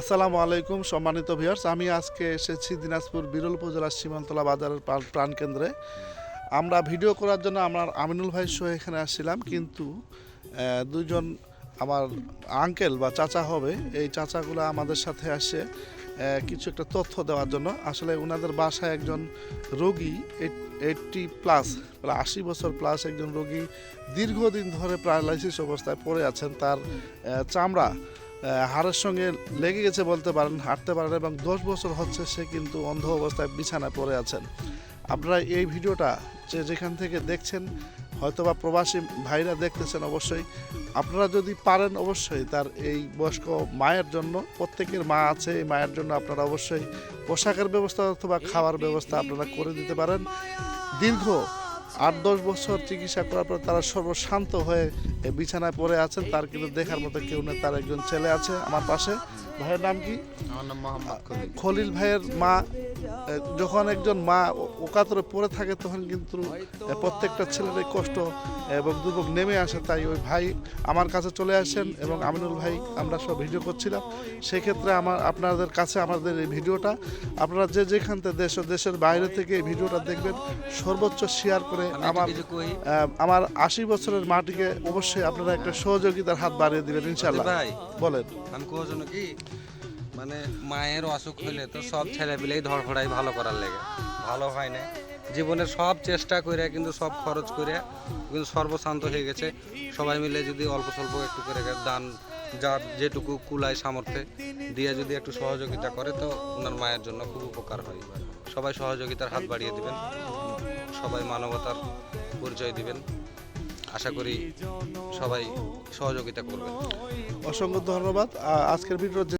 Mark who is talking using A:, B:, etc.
A: আসসালামু আলাইকুম সম্মানিত ভিউয়ার্স, আমি আজকে এসেছি দিনাজপুর বিরল উপজেলার সীমান্তলা বাজারের প্রাণকেন্দ্রে। আমরা ভিডিও করার জন্য আমার আমিনুল ভাইয়ের সহ এখানে আসছিলাম, কিন্তু দুজন আমার আঙ্কেল বা চাচা হবে, এই চাচাগুলো আমাদের সাথে আসে কিছু একটা তথ্য দেওয়ার জন্য। আসলে ওনাদের বাসায় একজন রোগী 80+, প্রায় 80 বছর প্লাস একজন রোগী দীর্ঘদিন ধরে প্যারালাইসিস অবস্থায় পড়ে আছেন। তার চামড়া হাড়ের সঙ্গে লেগে গেছে বলতে পারেন, হাঁটতে পারেন, এবং 10 বছর হচ্ছে সে কিন্তু অন্ধ অবস্থায় বিছানায় পড়ে আছেন। আপনারা এই ভিডিওটা যেখান থেকে দেখছেন, হয়তোবা প্রবাসী ভাইরা দেখতেছেন, অবশ্যই আপনারা যদি পারেন অবশ্যই তার এই বয়স্ক মায়ের জন্য, প্রত্যেকের মা আছে, এই মায়ের জন্য আপনারা অবশ্যই পোশাকের ব্যবস্থা অথবা খাওয়ার ব্যবস্থা আপনারা করে দিতে পারেন। দীর্ঘ 8-10 বছর চিকিৎসা করার পর তারা সর্বশান্ত হয়ে বিছানায় পড়ে আছেন। তার কিন্তু দেখার মতো কেউ নেই। তার একজন ছেলে আছে আমার পাশে। ভাইয়ের নাম কি?
B: আমার নাম মোহাম্মদ খলিল।
A: খলিল ভাইয়ের মা, যখন একজন মা ওকাতরে পড়ে থাকে তখন কিন্তু প্রত্যেকটা ছেলেরই কষ্ট এবং দুর্ভোগ নেমে আসে। তাই ওই ভাই আমার কাছে চলে আসেন এবং আমিনুল ভাই আমরা সব ভিডিও করছিলাম। সেক্ষেত্রে আপনাদের কাছে আমাদের এই ভিডিওটা, আপনারা যেখান থেকে দেশের বাইরে থেকে এই ভিডিওটা দেখবেন, সর্বোচ্চ শেয়ার করে আমার 80 বছরের মাটিকে অবশ্যই আপনারা একটা সহযোগিতার হাত বাড়িয়ে দিবেন ইনশাআল্লাহ।
B: ভাই
A: বলেন।
B: আমি কোজন কি মানে মায়ের অসুখ হইলে তো সব ছেলেপিলেই ধরফড়াই ভালো করার লেগে ভালো হয় না। জীবনের সব চেষ্টা করে কিন্তু সব খরচ করে কিন্তু সর্বশান্ত হয়ে গেছে। সবাই মিলে যদি অল্প স্বল্প একটু করে দান, যার যেটুকু কুলায় সামর্থ্যে দিয়ে যদি একটু সহযোগিতা করে, তো ওনার মায়ের জন্য খুব উপকার হয়। সবাই সহযোগিতার হাত বাড়িয়ে দিবেন, সবাই মানবতার পরিচয় দিবেন। আশা করি সবাই সহযোগিতা করবেন।
A: অসংখ্য ধন্যবাদ। আজকের ভিডিও